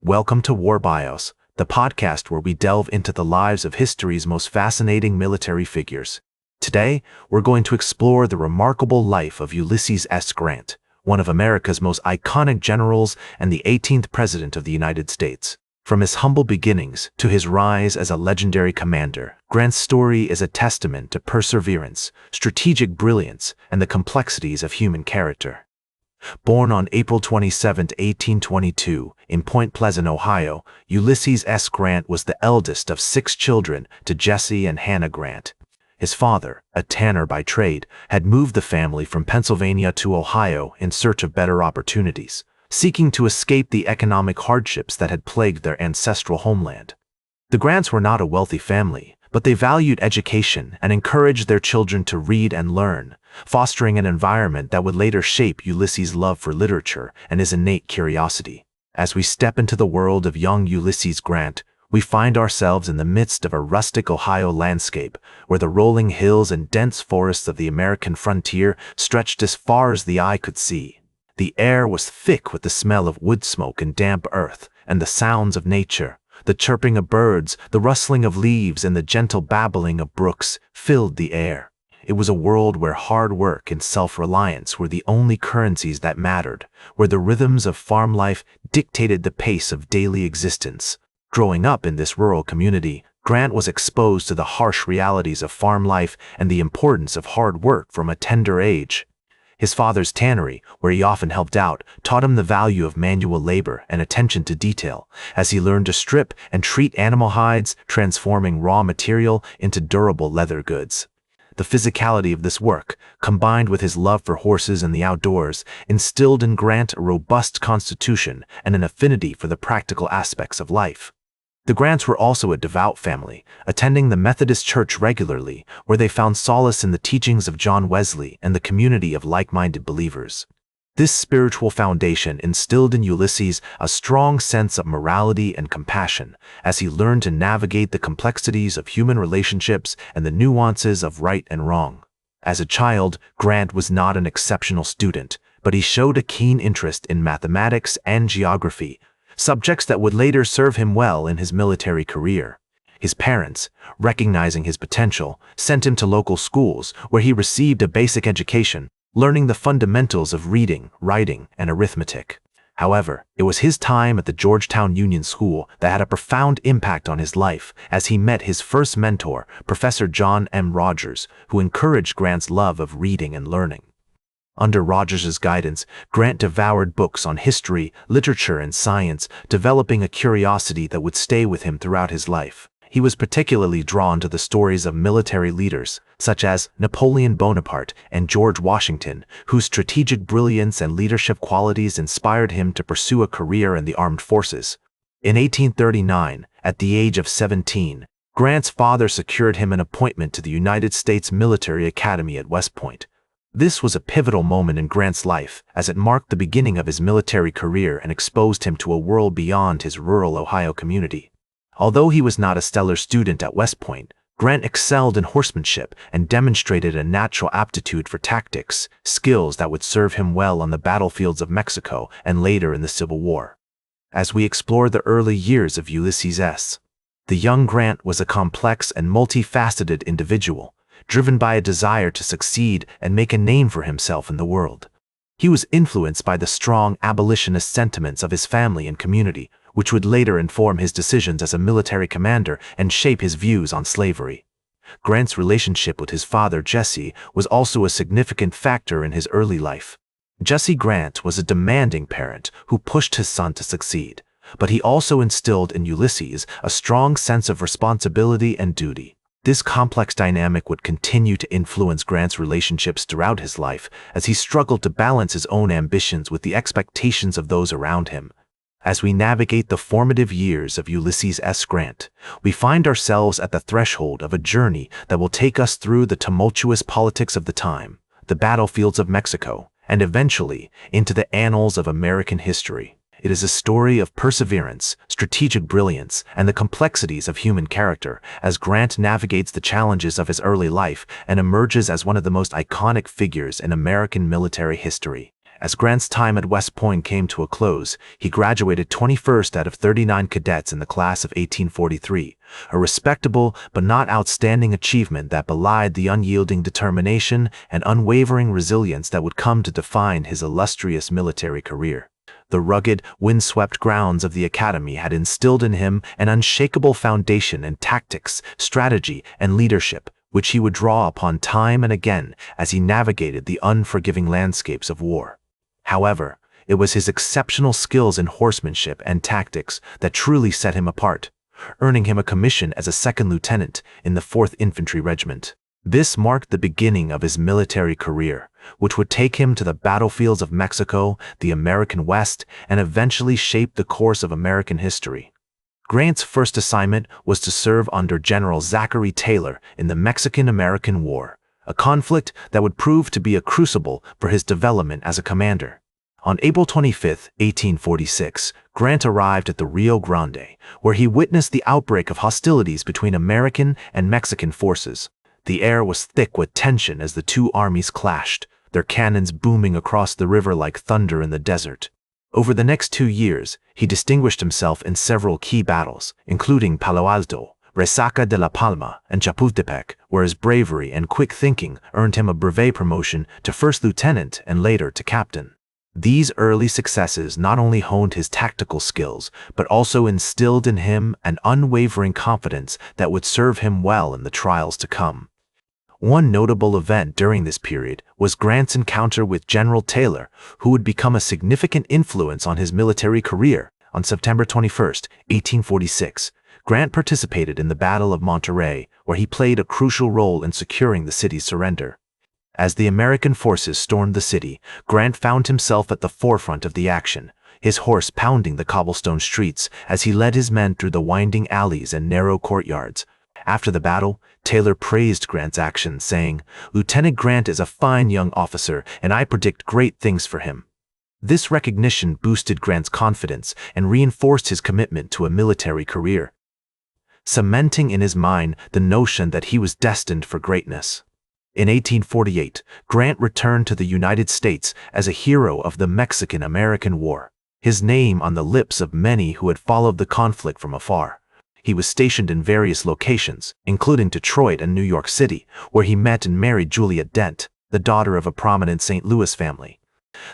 Welcome to War Bios, the podcast where we delve into the lives of history's most fascinating military figures. Today, we're going to explore the remarkable life of Ulysses S. Grant, one of America's most iconic generals and the 18th President of the United States. From his humble beginnings to his rise as a legendary commander, Grant's story is a testament to perseverance, strategic brilliance, and the complexities of human character. Born on April 27, 1822, in Point Pleasant, Ohio, Ulysses S. Grant was the eldest of 6 children to Jesse and Hannah Grant. His father, a tanner by trade, had moved the family from Pennsylvania to Ohio in search of better opportunities, seeking to escape the economic hardships that had plagued their ancestral homeland. The Grants were not a wealthy family, but they valued education and encouraged their children to read and learn, fostering an environment that would later shape Ulysses' love for literature and his innate curiosity. As we step into the world of young Ulysses Grant, we find ourselves in the midst of a rustic Ohio landscape where the rolling hills and dense forests of the American frontier stretched as far as the eye could see. The air was thick with the smell of wood smoke and damp earth, and the sounds of nature, the chirping of birds, the rustling of leaves, and the gentle babbling of brooks filled the air. It was a world where hard work and self-reliance were the only currencies that mattered, where the rhythms of farm life dictated the pace of daily existence. Growing up in this rural community, Grant was exposed to the harsh realities of farm life and the importance of hard work from a tender age. His father's tannery, where he often helped out, taught him the value of manual labor and attention to detail, as he learned to strip and treat animal hides, transforming raw material into durable leather goods. The physicality of this work, combined with his love for horses and the outdoors, instilled in Grant a robust constitution and an affinity for the practical aspects of life. The Grants were also a devout family, attending the Methodist Church regularly, where they found solace in the teachings of John Wesley and the community of like-minded believers. This spiritual foundation instilled in Ulysses a strong sense of morality and compassion as he learned to navigate the complexities of human relationships and the nuances of right and wrong. As a child, Grant was not an exceptional student, but he showed a keen interest in mathematics and geography, subjects that would later serve him well in his military career. His parents, recognizing his potential, sent him to local schools where he received a basic education, learning the fundamentals of reading, writing, and arithmetic. However, it was his time at the Georgetown Union School that had a profound impact on his life as he met his first mentor, Professor John M. Rogers, who encouraged Grant's love of reading and learning. Under Rogers's guidance, Grant devoured books on history, literature, and science, developing a curiosity that would stay with him throughout his life. He was particularly drawn to the stories of military leaders, such as Napoleon Bonaparte and George Washington, whose strategic brilliance and leadership qualities inspired him to pursue a career in the armed forces. In 1839, at the age of 17, Grant's father secured him an appointment to the United States Military Academy at West Point. This was a pivotal moment in Grant's life, as it marked the beginning of his military career and exposed him to a world beyond his rural Ohio community. Although he was not a stellar student at West Point, Grant excelled in horsemanship and demonstrated a natural aptitude for tactics, skills that would serve him well on the battlefields of Mexico and later in the Civil War. As we explore the early years of Ulysses S., the young Grant was a complex and multifaceted individual, driven by a desire to succeed and make a name for himself in the world. He was influenced by the strong abolitionist sentiments of his family and community, which would later inform his decisions as a military commander and shape his views on slavery. Grant's relationship with his father, Jesse, was also a significant factor in his early life. Jesse Grant was a demanding parent who pushed his son to succeed, but he also instilled in Ulysses a strong sense of responsibility and duty. This complex dynamic would continue to influence Grant's relationships throughout his life as he struggled to balance his own ambitions with the expectations of those around him. As we navigate the formative years of Ulysses S. Grant, we find ourselves at the threshold of a journey that will take us through the tumultuous politics of the time, the battlefields of Mexico, and eventually into the annals of American history. It is a story of perseverance, strategic brilliance, and the complexities of human character as Grant navigates the challenges of his early life and emerges as one of the most iconic figures in American military history. As Grant's time at West Point came to a close, he graduated 21st out of 39 cadets in the class of 1843, a respectable but not outstanding achievement that belied the unyielding determination and unwavering resilience that would come to define his illustrious military career. The rugged, windswept grounds of the academy had instilled in him an unshakable foundation in tactics, strategy, and leadership, which he would draw upon time and again as he navigated the unforgiving landscapes of war. However, it was his exceptional skills in horsemanship and tactics that truly set him apart, earning him a commission as a second lieutenant in the 4th Infantry Regiment. This marked the beginning of his military career, which would take him to the battlefields of Mexico, the American West, and eventually shape the course of American history. Grant's first assignment was to serve under General Zachary Taylor in the Mexican-American War, a conflict that would prove to be a crucible for his development as a commander. On April 25, 1846, Grant arrived at the Rio Grande, where he witnessed the outbreak of hostilities between American and Mexican forces. The air was thick with tension as the two armies clashed, their cannons booming across the river like thunder in the desert. Over the next 2 years, he distinguished himself in several key battles, including Palo Alto, Resaca de la Palma, and Chapultepec, where his bravery and quick thinking earned him a brevet promotion to first lieutenant and later to captain. These early successes not only honed his tactical skills, but also instilled in him an unwavering confidence that would serve him well in the trials to come. One notable event during this period was Grant's encounter with General Taylor, who would become a significant influence on his military career. On September 21, 1846, Grant participated in the Battle of Monterey, where he played a crucial role in securing the city's surrender. As the American forces stormed the city, Grant found himself at the forefront of the action, his horse pounding the cobblestone streets as he led his men through the winding alleys and narrow courtyards. After the battle, Taylor praised Grant's actions, saying, "Lieutenant Grant is a fine young officer, and I predict great things for him." This recognition boosted Grant's confidence and reinforced his commitment to a military career, cementing in his mind the notion that he was destined for greatness. In 1848, Grant returned to the United States as a hero of the Mexican-American War, his name on the lips of many who had followed the conflict from afar. He was stationed in various locations, including Detroit and New York City, where he met and married Julia Dent, the daughter of a prominent St. Louis family.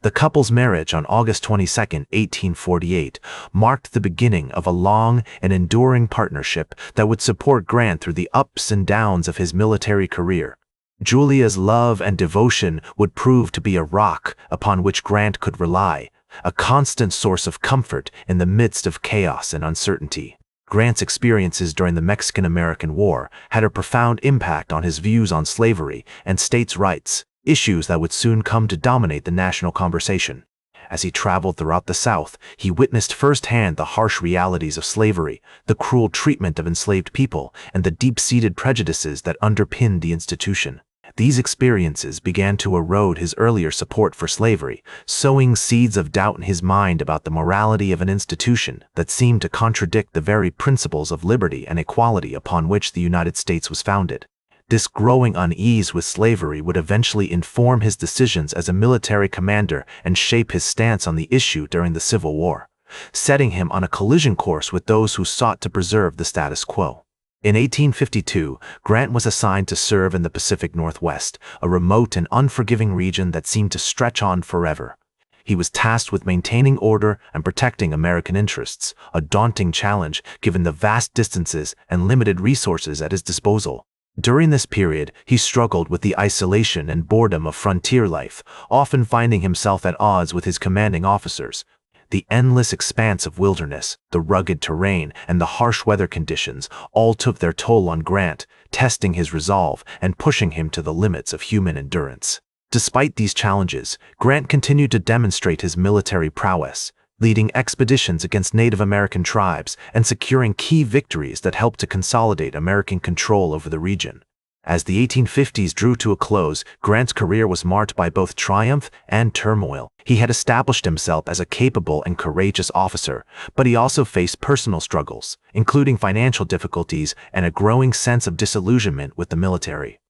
The couple's marriage on August 22, 1848, marked the beginning of a long and enduring partnership that would support Grant through the ups and downs of his military career. Julia's love and devotion would prove to be a rock upon which Grant could rely, a constant source of comfort in the midst of chaos and uncertainty. Grant's experiences during the Mexican-American War had a profound impact on his views on slavery and states' rights, issues that would soon come to dominate the national conversation. As he traveled throughout the South, he witnessed firsthand the harsh realities of slavery, the cruel treatment of enslaved people, and the deep-seated prejudices that underpinned the institution. These experiences began to erode his earlier support for slavery, sowing seeds of doubt in his mind about the morality of an institution that seemed to contradict the very principles of liberty and equality upon which the United States was founded. This growing unease with slavery would eventually inform his decisions as a military commander and shape his stance on the issue during the Civil War, setting him on a collision course with those who sought to preserve the status quo. In 1852, Grant was assigned to serve in the Pacific Northwest, a remote and unforgiving region that seemed to stretch on forever. He was tasked with maintaining order and protecting American interests, a daunting challenge given the vast distances and limited resources at his disposal. During this period, he struggled with the isolation and boredom of frontier life, often finding himself at odds with his commanding officers. The endless expanse of wilderness, the rugged terrain, and the harsh weather conditions all took their toll on Grant, testing his resolve and pushing him to the limits of human endurance. Despite these challenges, Grant continued to demonstrate his military prowess, leading expeditions against Native American tribes and securing key victories that helped to consolidate American control over the region. As the 1850s drew to a close, Grant's career was marked by both triumph and turmoil. He had established himself as a capable and courageous officer, but he also faced personal struggles, including financial difficulties and a growing sense of disillusionment with the military.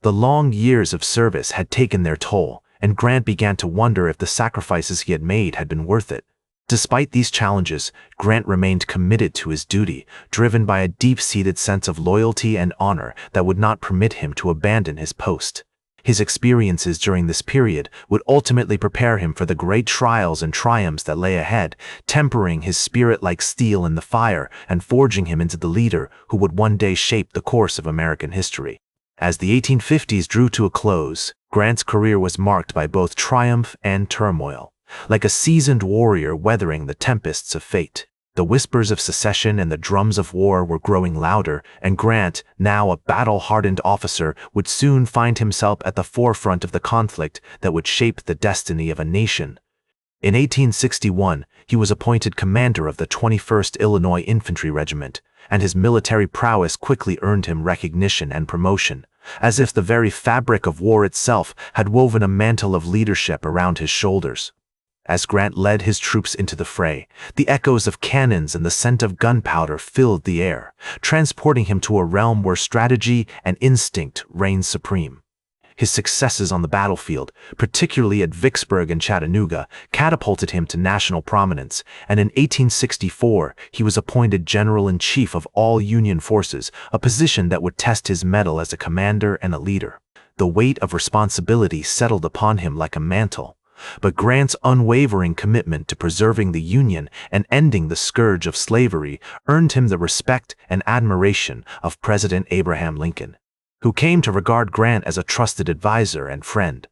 The long years of service had taken their toll, and Grant began to wonder if the sacrifices he had made had been worth it. Despite these challenges, Grant remained committed to his duty, driven by a deep-seated sense of loyalty and honor that would not permit him to abandon his post. His experiences during this period would ultimately prepare him for the great trials and triumphs that lay ahead, tempering his spirit like steel in the fire and forging him into the leader who would one day shape the course of American history. As the 1850s drew to a close, Grant's career was marked by both triumph and turmoil. Like a seasoned warrior weathering the tempests of fate, the whispers of secession and the drums of war were growing louder, and Grant, now a battle-hardened officer, would soon find himself at the forefront of the conflict that would shape the destiny of a nation. In 1861, he was appointed commander of the 21st Illinois Infantry Regiment, and his military prowess quickly earned him recognition and promotion, as if the very fabric of war itself had woven a mantle of leadership around his shoulders. As Grant led his troops into the fray, the echoes of cannons and the scent of gunpowder filled the air, transporting him to a realm where strategy and instinct reigned supreme. His successes on the battlefield, particularly at Vicksburg and Chattanooga, catapulted him to national prominence, and in 1864 he was appointed General-in-Chief of all Union forces, a position that would test his mettle as a commander and a leader. The weight of responsibility settled upon him like a mantle. But Grant's unwavering commitment to preserving the Union and ending the scourge of slavery earned him the respect and admiration of President Abraham Lincoln, who came to regard Grant as a trusted advisor and friend.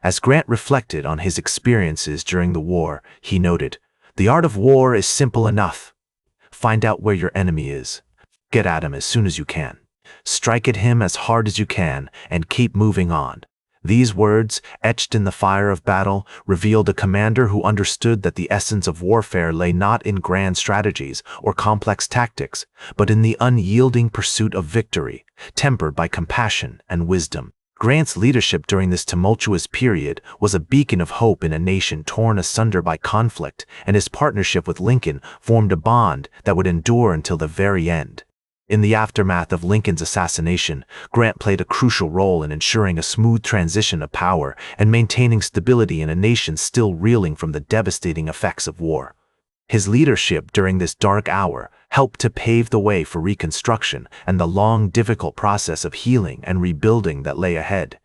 As Grant reflected on his experiences during the war, he noted, "The art of war is simple enough. Find out where your enemy is. Get at him as soon as you can. Strike at him as hard as you can, and keep moving on." These words, etched in the fire of battle, revealed a commander who understood that the essence of warfare lay not in grand strategies or complex tactics, but in the unyielding pursuit of victory, tempered by compassion and wisdom. Grant's leadership during this tumultuous period was a beacon of hope in a nation torn asunder by conflict, and his partnership with Lincoln formed a bond that would endure until the very end. In the aftermath of Lincoln's assassination, Grant played a crucial role in ensuring a smooth transition of power and maintaining stability in a nation still reeling from the devastating effects of war. His leadership during this dark hour helped to pave the way for Reconstruction and the long, difficult process of healing and rebuilding that lay ahead.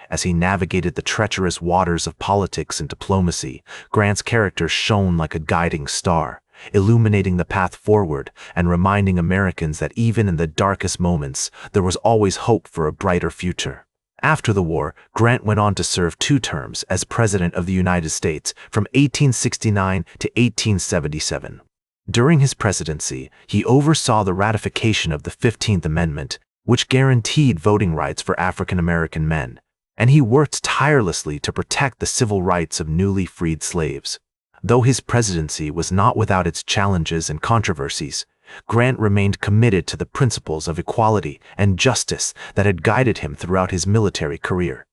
As he navigated the treacherous waters of politics and diplomacy, Grant's character shone like a guiding star, illuminating the path forward and reminding Americans that even in the darkest moments, there was always hope for a brighter future. After the war, Grant went on to serve 2 terms as President of the United States from 1869 to 1877. During his presidency, he oversaw the ratification of the 15th Amendment, which guaranteed voting rights for African American men, and he worked tirelessly to protect the civil rights of newly freed slaves. Though his presidency was not without its challenges and controversies, Grant remained committed to the principles of equality and justice that had guided him throughout his military career.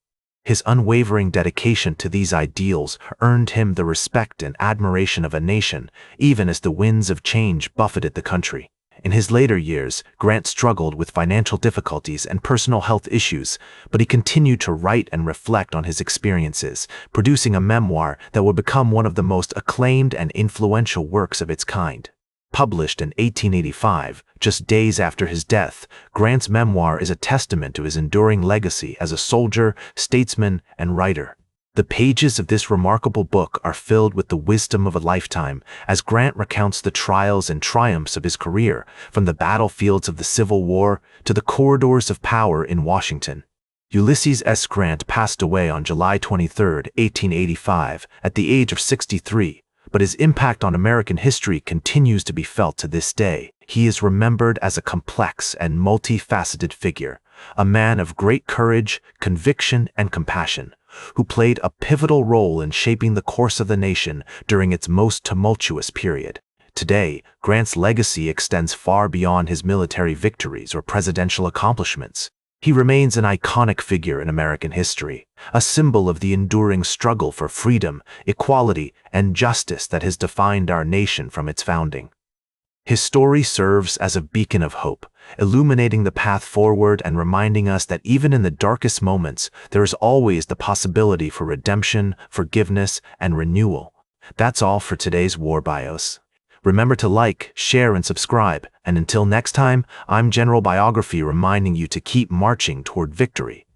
His unwavering dedication to these ideals earned him the respect and admiration of a nation, even as the winds of change buffeted the country. In his later years, Grant struggled with financial difficulties and personal health issues, but he continued to write and reflect on his experiences, producing a memoir that would become one of the most acclaimed and influential works of its kind. Published in 1885, just days after his death, Grant's memoir is a testament to his enduring legacy as a soldier, statesman, and writer. The pages of this remarkable book are filled with the wisdom of a lifetime, as Grant recounts the trials and triumphs of his career, from the battlefields of the Civil War to the corridors of power in Washington. Ulysses S. Grant passed away on July 23, 1885, at the age of 63, but his impact on American history continues to be felt to this day. He is remembered as a complex and multifaceted figure, a man of great courage, conviction, and compassion, who played a pivotal role in shaping the course of the nation during its most tumultuous period. Today, Grant's legacy extends far beyond his military victories or presidential accomplishments. He remains an iconic figure in American history, a symbol of the enduring struggle for freedom, equality, and justice that has defined our nation from its founding. His story serves as a beacon of hope, illuminating the path forward and reminding us that even in the darkest moments, there is always the possibility for redemption, forgiveness, and renewal. That's all for today's War Bios. Remember to like, share, and subscribe. And until next time, I'm General Biography reminding you to keep marching toward victory.